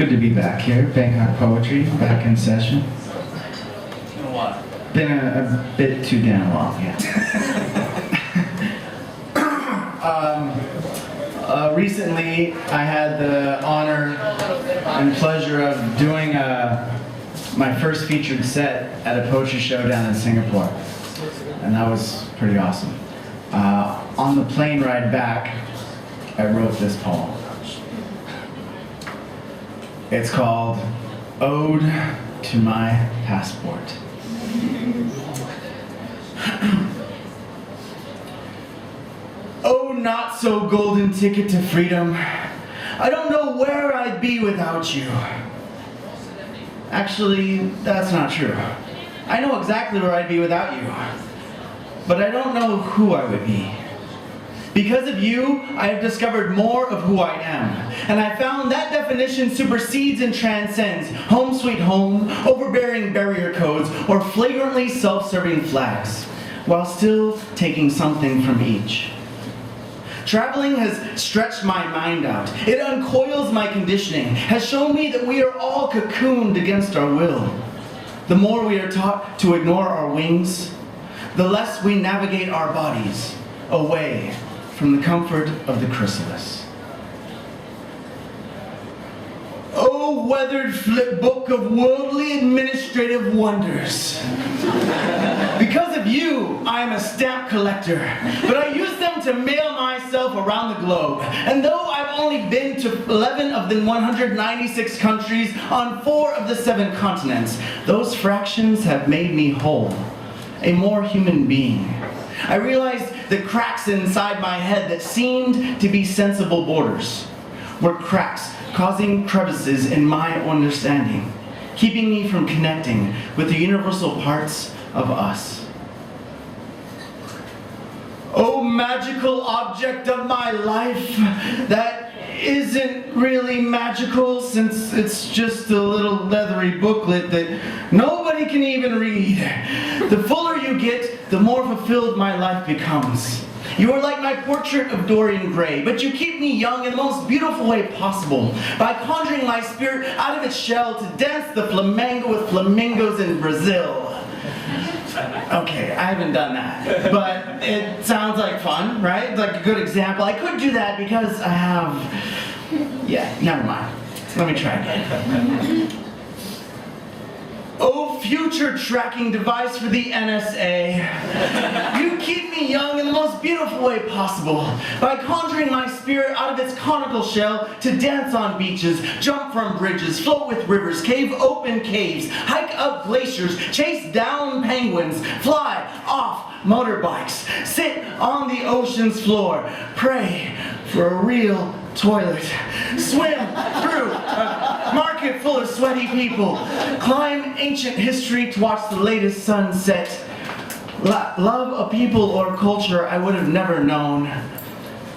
good to be back here. Bangkok Poetry, back in session. It's been a while. Been a bit too damn long, yeah. Recently, I had the honor and pleasure of doing my first featured set at a poetry show down in Singapore. And that was pretty awesome. On the plane ride back, I wrote this poem. It's called Ode to My Passport. Oh, not so golden ticket to freedom. I don't know where I'd be without you. Actually, that's not true. I know exactly where I'd be without you. But I don't know who I would be. Because of you, I have discovered more of who I am. And I found that definition supersedes and transcends home sweet home, overbearing barrier codes, or flagrantly self-serving flags, while still taking something from each. Traveling has stretched my mind out. It uncoils my conditioning, has shown me that we are all cocooned against our will. The more we are taught to ignore our wings, the less we navigate our bodies away from the comfort of the chrysalis. Oh, weathered flip book of worldly administrative wonders. Because of you, I am a stamp collector, but I use them to mail myself around the globe. And though I've only been to 11 of the 196 countries on 4 of the 7 continents, those fractions have made me whole, a more human being. I realized the cracks inside my head that seemed to be sensible borders were cracks causing crevices in my understanding, keeping me from connecting with the universal parts of us. Oh, magical object of my life that isn't really magical, since it's just a little leathery booklet that nobody can even read. The fuller you get, the more fulfilled my life becomes. You are like my portrait of Dorian Gray, but you keep me young in the most beautiful way possible by conjuring my spirit out of its shell to dance the flamenco with flamingos in Brazil. Okay, I haven't done that, but it sounds like fun, right? Like a good example. I could do that because I have... Yeah, never mind. Let me try again. Oh, future tracking device for the NSA. You keep me young in the most beautiful way possible by conjuring my spirit out of its conical shell to dance on beaches, jump from bridges, float with rivers, cave open caves, hike up glaciers, chase down penguins, fly off motorbikes, sit on the ocean's floor, pray for a real toilet, swim through a market full of sweaty people, climb ancient history to watch the latest sunset, love a people or culture I would have never known,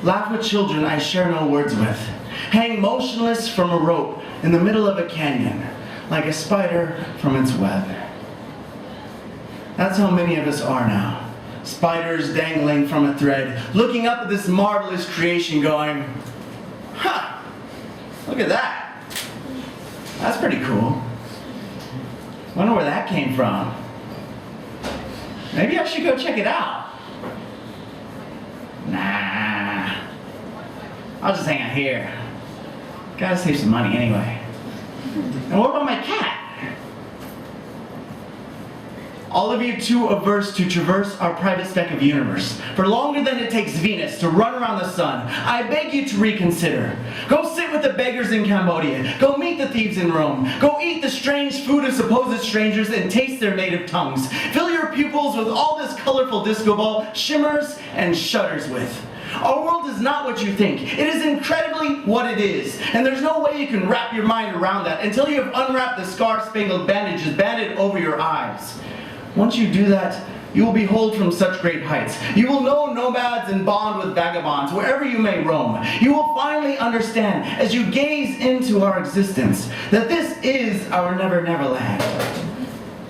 laugh with children I share no words with, hang motionless from a rope in the middle of a canyon, like a spider from its web. That's how many of us are now. Spiders dangling from a thread, looking up at this marvelous creation going, huh, look at that. That's pretty cool. Wonder where that came from. Maybe I should go check it out. Nah, I'll just hang out here. Gotta save some money anyway. And what about my cat? All of you too averse to traverse our private speck of universe for longer than it takes Venus to run around the sun, I beg you to reconsider. Go sit with the beggars in Cambodia. Go meet the thieves in Rome. Go eat the strange food of supposed strangers and taste their native tongues. Fill your pupils with all this colorful disco ball shimmers and shudders with. Our world is not what you think. It is incredibly what it is. And there's no way you can wrap your mind around that until you have unwrapped the scar-spangled bandages banded over your eyes. Once you do that, you will behold from such great heights. You will know nomads and bond with vagabonds wherever you may roam. You will finally understand, as you gaze into our existence, that this is our never never land.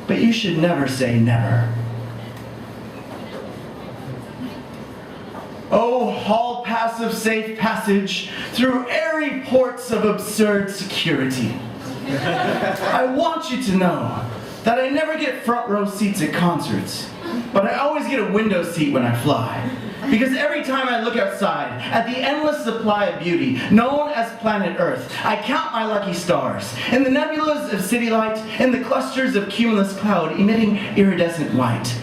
But you should never say never. Oh, hall passive safe passage through airy ports of absurd security. I want you to know that I never get front row seats at concerts, but I always get a window seat when I fly. Because every time I look outside at the endless supply of beauty known as planet Earth, I count my lucky stars. In the nebulas of city light, in the clusters of cumulus cloud emitting iridescent white.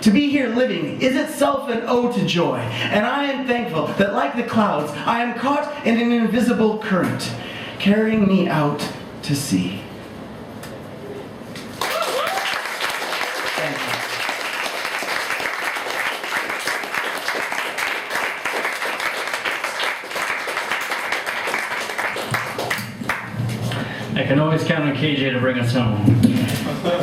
To be here living is itself an ode to joy, and I am thankful that like the clouds, I am caught in an invisible current, carrying me out to sea. Thank you. I can always count on KJ to bring us home.